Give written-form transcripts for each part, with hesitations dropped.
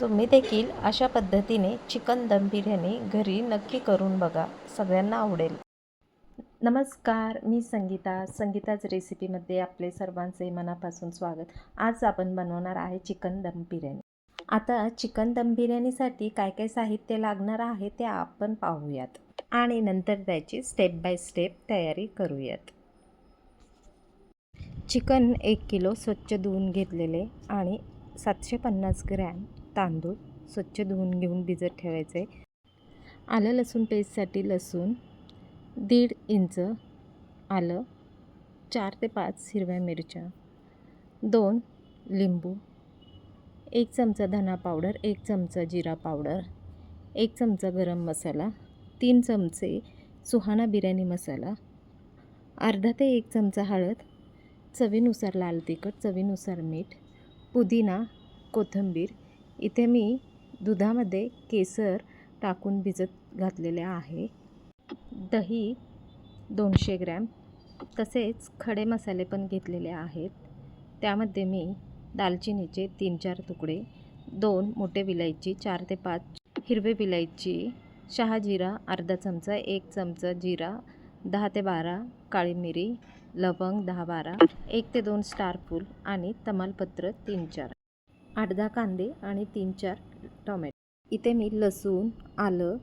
तुम्ही देखील अशा पद्धतीने चिकन दम बिर्याणी घरी नक्की करून बघा, सगळ्यांना आवडेल. नमस्कार, मी संगीताच रेसिपीमध्ये आपले सर्वांचे मनापासून स्वागत. आज आपण बनवणार आहे चिकन दम बिर्याणी. आता चिकन दम बिर्याणीसाठी काय काय साहित्य लागणार आहे ते आपण पाहूयात आणि नंतर त्याची स्टेप बाय स्टेप तयारी करूयात. चिकन 1 किलो स्वच्छ धुवून घेतलेले आणि 750 ग्रॅम तांदूळ स्वच्छ धुवून घेऊन भिजत ठेवायचे. आलं लसूण पेस्टसाठी लसूण 1.5 इंच आलं, 4 ते 5 हिरव्या मिरच्या, 2 लिंबू, 1 चमचा धना पावडर, 1 चमचा जिरा पावडर, 1 चमचा गरम मसाला, 3 चमचे सुहाना बिर्याणी मसाला, अर्धा ते 1 चमचा हळद, चवीनुसार लाल तिखट, चवीनुसार मीठ, पुदिना, कोथिंबीर. इथे मी दुधामध्ये केसर टाकून भिजत घातलेले आहे. दही 200 ग्रॅम, तसेच खडे मसाले पण घेतलेले आहेत. त्यामध्ये मी दालचिनीचे 3-4 तुकडे, 2 मोठे विलायची, 4 ते 5 हिरवे विलायची, शहाजिरा अर्धा चमचा, 1 चमचा जिरा, 10 ते 12 काळी मिरी, लवंग 10-12, 1 ते 2 स्टार फूल आणि तमालपत्र 3-4, 8-10 कांदे आणि 3-4 टोमॅटो. इथे मी लसूण, आलं,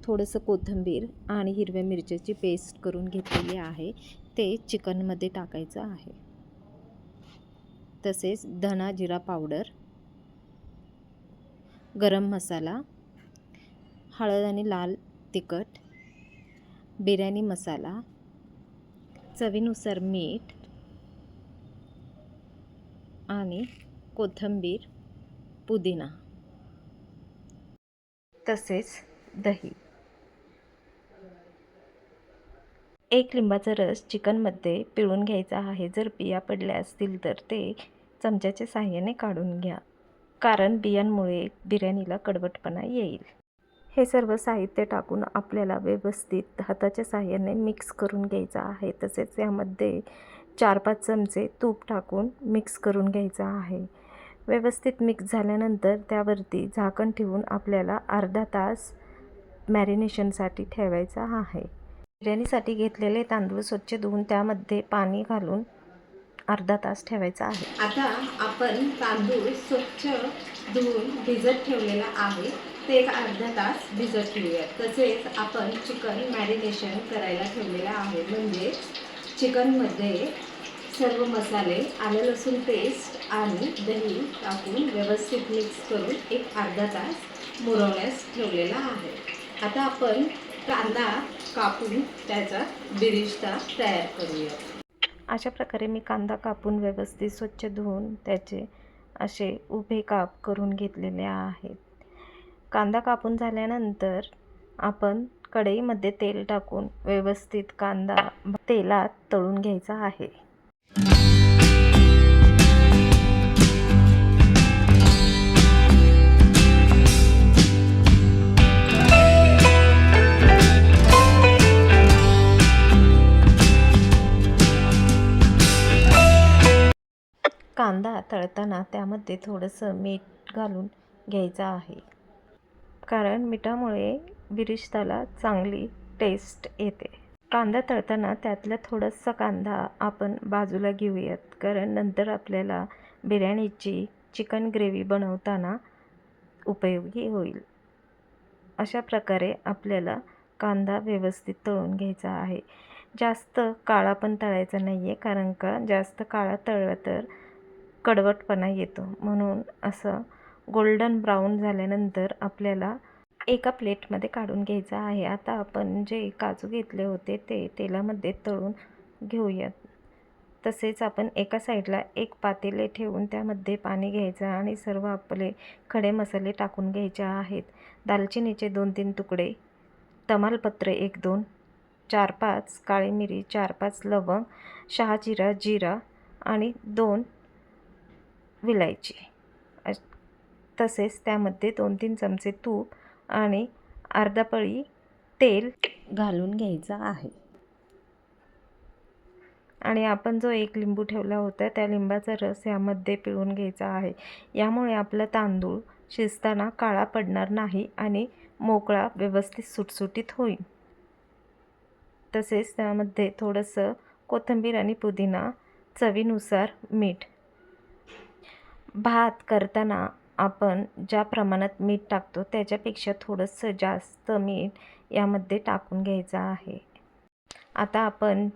थोडंसं कोथिंबीर आणि हिरव्या मिरच्याची पेस्ट करून घेतलेली आहे. ते चिकनमध्ये टाकायचं आहे. तसेच धना जिरा पावडर, गरम मसाला, हळद आणि लाल तिखट, बिर्याणी मसाला, चवीनुसार मीठ आणि कोथिंबीर, पुदिना, तसेच दही. 1 लिंबाचा रस चिकनमध्ये पिळून घ्यायचा आहे. जर बिया पडल्या असतील तर ते चमच्याच्या साहाय्याने काढून घ्या, कारण बियांमुळे बिर्याणीला कडवटपणा येईल. हे सर्व साहित्य टाकून आपल्याला व्यवस्थित हाताच्या साहाय्याने मिक्स करून घ्यायचं आहे. तसेच यामध्ये 4-5 चमचे तूप टाकून मिक्स करून घ्यायचं आहे. व्यवस्थित मिक्स झाल्यानंतर त्यावरती झाकण ठेवून आपल्याला अर्धा तास मॅरिनेशनसाठी ठेवायचा आहे. बिर्याणीसाठी घेतलेले तांदूळ स्वच्छ धुवून त्यामध्ये पाणी घालून अर्धा तास ठेवायचा आहे. आता आपण तांदूळ स्वच्छ धुवून भिजत ठेवलेला आहे, ते एक अर्धा तास भिजत ठेवूयात. तसेच आपण चिकन मॅरिनेशन करायला ठेवलेलं आहे, म्हणजे चिकनमध्ये सर्व मसाले, आलं लसूण पेस्ट आणि दही टाकून व्यवस्थित मिक्स करून एक अर्धा तास मुरवण्यास ठेवलेला आहे. आता आपण कांदा कापून त्याचा बिरिस्ता तयार करूया. अशा प्रकारे मी कांदा कापून व्यवस्थित स्वच्छ धुवून त्याचे असे उभे काप करून घेतलेले आहेत. कांदा कापून झाल्यानंतर आपण कढईमध्ये तेल टाकून व्यवस्थित कांदा तेलात तळून घ्यायचा आहे. कांदा तळताना त्यामध्ये थोडंसं मीठ घालून घ्यायचं आहे, कारण मिठामुळे बिरिस्ताला चांगली टेस्ट येते. कांदा तळताना त्यातला थोडासा कांदा आपण बाजूला घेऊयात, कारण नंतर आपल्याला बिर्याणीची चिकन ग्रेव्ही बनवताना उपयोगी होईल. अशा प्रकारे आपल्याला कांदा व्यवस्थित तळून घ्यायचा आहे. जास्त काळा पण तळायचा नाही आहे, कारण का जास्त काळा तळला तर कडवटपणा येतो. म्हणून असं गोल्डन ब्राऊन झाल्यानंतर आपल्याला एका प्लेटमध्ये काढून घ्यायचं आहे. आता आपण जे काजू घेतले होते ते तेलामध्ये तळून घेऊयात. तसेच आपण एका साईडला एक पातेले ठेवून त्यामध्ये पाणी घ्यायचं आणि सर्व आपले खडे मसाले टाकून घ्यायचे आहेत. दालचिनीचे 2-3 तुकडे, तमालपत्र 1-2, 4-5 काळी मिरी, 4-5 लवंग, शहाजिरा, जिरा आणि 2 विलायची. तसेच त्यामध्ये 2-3 चमचे तूप आणि अर्धा पळी तेल घालून घ्यायचं आहे. आणि आपण जो एक लिंबू ठेवला होता त्या लिंबाचा रस यामध्ये पिळून घ्यायचा आहे. यामुळे आपला तांदूळ शिजताना काळा पडणार नाही आणि मोकळा व्यवस्थित सुटसुटीत होईल. तसेच त्यामध्ये थोडंसं कोथिंबीर आणि पुदिना, चवीनुसार मीठ. भात करताना आपण ज्या प्रमाणात मीठ टाकतो त्याच्यापेक्षा थोडंसं जास्त मीठ यामध्ये टाकून घ्यायचं आहे. आता आपण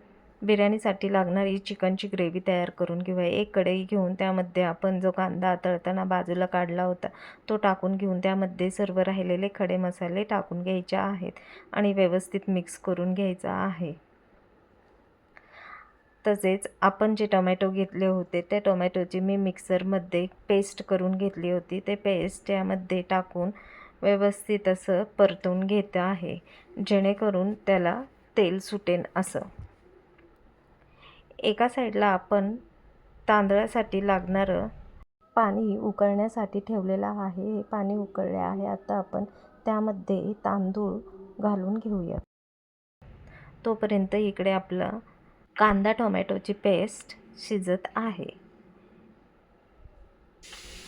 बिर्याणीसाठी लागणारी चिकनची ग्रेव्ही तयार करून घेऊया. एक कढई घेऊन त्यामध्ये आपण जो कांदा तळताना बाजूला काढला होता तो टाकून घेऊन त्यामध्ये सर्व राहिलेले खडे मसाले टाकून घ्यायचे आहेत आणि व्यवस्थित मिक्स करून घ्यायचा आहे. तसेच आपण जे टोमॅटो घेतले होते त्या टोमॅटोची मी मिक्सरमध्ये पेस्ट करून घेतली होती. ते पेस्ट यामध्ये टाकून व्यवस्थित असं परतून घेत आहे, जेणेकरून त्याला तेल सुटेल असं. एका साईडला आपण तांदळासाठी लागणारं पाणी उकळण्यासाठी ठेवलेलं आहे. हे पाणी उकळले आहे. आता आपण त्यामध्ये तांदूळ घालून घेऊया. तोपर्यंत इकडे आपला कांदा टोमॅटोची पेस्ट शिजत आहे.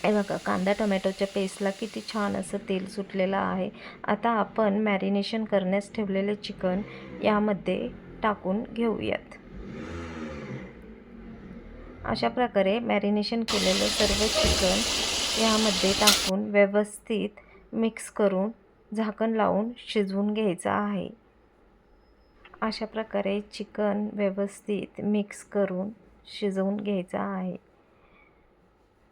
हे बघा, कांदा टोमॅटोच्या पेस्टला किती छान असं तेल सुटलेलं आहे. आता आपण मॅरिनेशन करण्यास ठेवलेले चिकन यामध्ये टाकून घेऊयात. अशा प्रकारे मॅरिनेशन केलेलं सर्व चिकन यामध्ये टाकून व्यवस्थित मिक्स करून झाकण लावून शिजवून घ्यायचं आहे. अशा प्रकारे चिकन व्यवस्थित मिक्स करून शिजवून घ्यायचं आहे.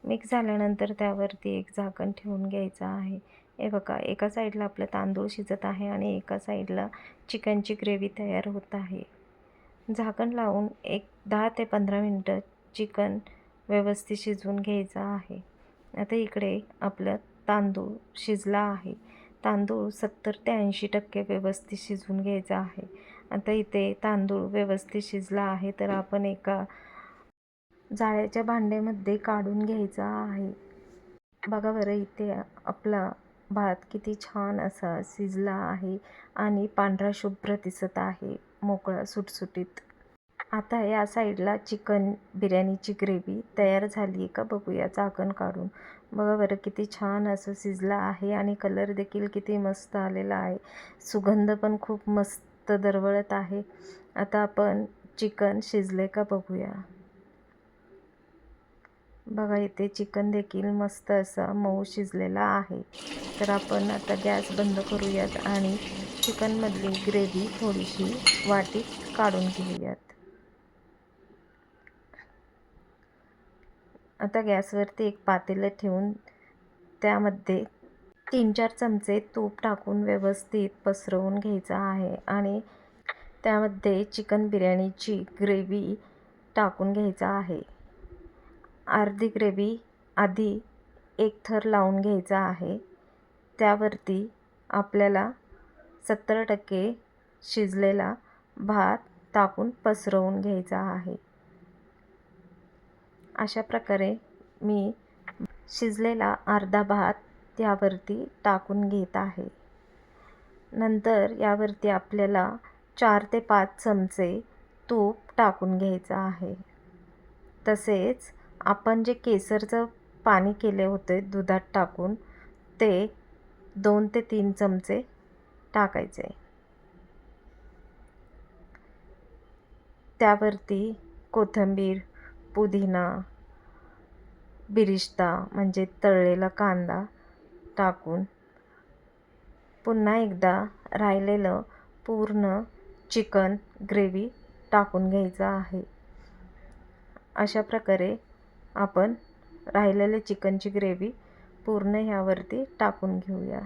मिक्स झाल्यानंतर त्यावरती एक झाकण ठेवून घ्यायचं आहे. हे बघा, एका साईडला आपलं तांदूळ शिजत आहे आणि एका साईडला चिकनची ग्रेव्ही तयार होत आहे. झाकण लावून एक 10 ते 15 मिनटं चिकन व्यवस्थित शिजवून घ्यायचं आहे. आता इकडे आपलं तांदूळ शिजला आहे. तांदूळ 70 ते 80% व्यवस्थित शिजवून घ्यायचा आहे. आता इथे तांदूळ व्यवस्थित शिजला आहे तर आपण एका जाळ्याच्या भांड्यामध्ये काढून घ्यायचा आहे. बघा बरं, इथे आपला भात किती छान असा शिजला आहे आणि पांढरा शुभ्र दिसत आहे, मोकळा सुटसुटीत. आता या साईडला चिकन बिर्याणीची ग्रेव्ही तयार झाली आहे का बघूया झाकण काढून. बघा बरं, किती छान असं शिजला आहे आणि कलर देखील किती मस्त आलेला आहे. सुगंध पण खूप मस्त दरवळत आहे. आता आपण चिकन शिजले का बघूया. बघा, इथे चिकन देखील मस्त असा मऊ शिजलेला आहे. तर आपण आता गॅस बंद करूयात आणि चिकनमधली ग्रेव्ही थोडीशी वाटीत काढून घेऊयात. आता गॅसवरती एक पातेलं ठेवून त्यामध्ये 3-4 चमचे तूप टाकून व्यवस्थित पसरवून घ्यायचं आहे आणि त्यामध्ये चिकन बिर्याणीची ग्रेव्ही टाकून घ्यायचा आहे. अर्धी ग्रेव्ही आधी एक थर लावून घ्यायचा आहे. त्यावरती आपल्याला 70% शिजलेला भात टाकून पसरवून घ्यायचा आहे. अशा प्रकारे मी शिजलेला अर्धा भात त्यावरती टाकून घेत आहे. नंतर यावरती आपल्याला 4 ते 5 चमचे तूप टाकून घ्यायचं आहे. तसेच आपण जे केसरचं पाणी केले होते दुधात टाकून ते 2 ते 3 चमचे टाकायचे. त्यावरती कोथिंबीर, पुदिना, बिरिस्ता म्हणजे तळलेला कांदा टाकून पुन्हा एकदा राहिलेलं पूर्ण चिकन ग्रेव्ही टाकून घ्यायचं आहे. अशा प्रकारे आपण राहिलेले चिकनची ग्रेव्ही पूर्ण ह्यावरती टाकून घेऊया.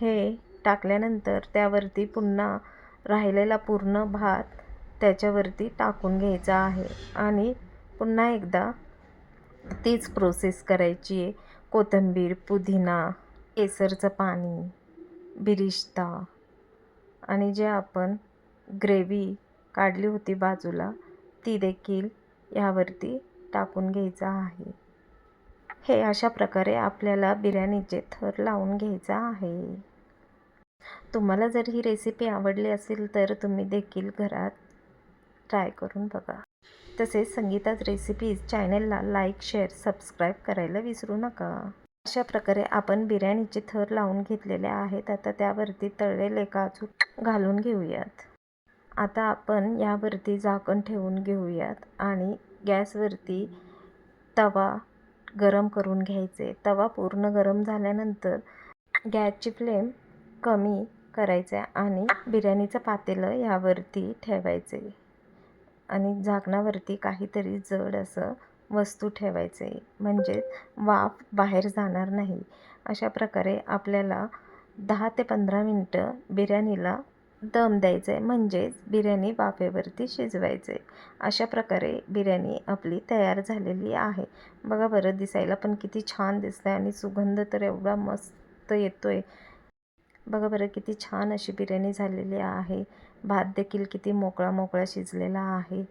हे टाकल्यानंतर त्यावरती पुन्हा राहिलेला पूर्ण भात त्याच्यावरती टाकून घ्यायचा आहे आणि पुन्हा एकदा तीच प्रोसेस करायची आहे. कोथिंबीर, पुदिना, केसरचं पाणी, बिरिस्ता आणि जे आपण ग्रेव्ही काढली होती बाजूला ती देखील यावरती टाकून घ्यायचं आहे. हे अशा प्रकारे आपल्याला बिर्याणीचे थर लावून घ्यायचा आहे. तुम्हाला जर ही रेसिपी आवडली असेल तर तुम्ही देखील घरात ट्राय करून बघा. तसेच संगीताज रेसिपीज चॅनलला लाईक, शेअर, सबस्क्राईब करायला विसरू नका. अशा प्रकारे आपण बिर्याणीचे थर लावून घेतलेले आहेत. आता त्यावरती तळलेले काजू घालून घेऊयात. आता आपण यावरती झाकण ठेवून घेऊयात आणि गॅसवरती तवा गरम करून घ्यायचे. तवा पूर्ण गरम झाल्यानंतर गॅसची फ्लेम कमी करायचे आणि बिर्याणीचं पातेलं यावरती ठेवायचे आणि झाकणावरती काहीतरी जड असं वस्तू ठेवायचे, म्हणजे वाफ बाहेर जाणार नाही. अशा प्रकारे आपल्याला 10 ते 15 मिनटं बिर्याणीला दम द्यायचे, म्हणजेच बिर्याणी वाफेवरती शिजवायचे. अशा प्रकारे बिर्याणी आपली तयार झालेली आहे. बघा बरं, दिसायला पण किती छान दिसतंय आणि सुगंध तर एवढा मस्त येतोय. बघा बरं, किती छान अशी बिर्याणी झालेली आहे. भात देखील किती मोकळा मोकळा शिजलेला आहे.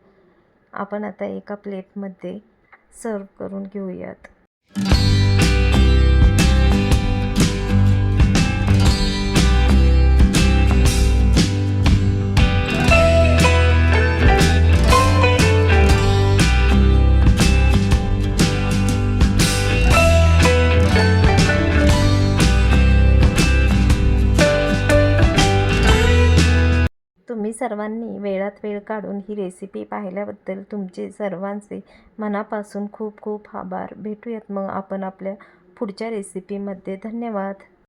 आपण आता एका प्लेटमध्ये सर्व करून घेऊयात. तुम्ही सर्वांनी वेळात वेळ काढून ही रेसिपी पाहिल्याबद्दल तुमचे सर्वांचे मनापासून खूप खूप आभार. भेटूयात मग आपण आपल्या पुढच्या रेसिपीमध्ये. धन्यवाद.